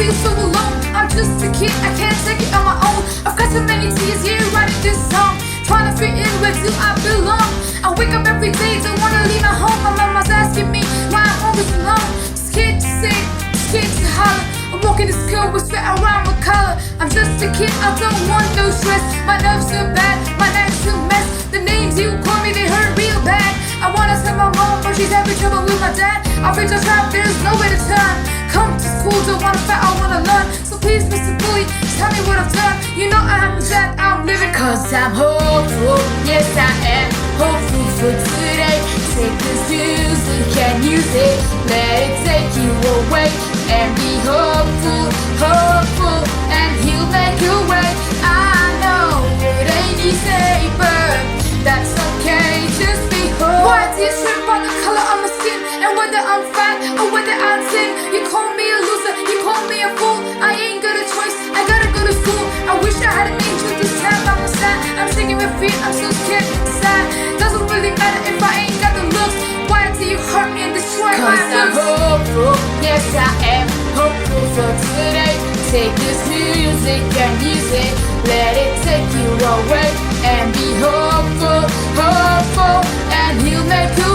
feel so alone. I'm just a kid, I can't take it on my own. I've got so many tears, yeah, writing this song. Trying to fit in, where do I belong? I wake up every day, don't wanna leave my home. My mama's asking me why I'm always alone. Scared to say, scared to holler. I'm walking this girl with sweat around my collar. I'm just a kid, I don't want no stress. My nerves are bad, my night's a mess. The names you call me, they hurt real bad. I wanna tell my mom, but she's having trouble with my dad. I've reached a trap, there's nowhere to turn. Come to school, don't wanna fight, I wanna learn. So please, Mr. Bully, tell me what I've done. You know I haven't said I'm living. Cause I'm hopeful, yes I am hopeful for today. Take this music and use it, let it take you away. And be hopeful, hopeful, and he'll make a way. I know it ain't easy, but that's okay, just be hopeful. Why do you trip on the color of my skin? And whether I'm fat or whether I'm thin? You call me a loser, you call me a fool. I ain't got a choice, I gotta go to school. I wish I had an angel this time by my side. I'm shaking my feet, I'm so scared to sad. Doesn't really matter if I ain't got the looks. Why do you hurt me and destroy my Cause I'm looks? hopeful, yes I am hopeful for today. Take this music and use it, let it take you away. And be hopeful, hopeful, and he'll make you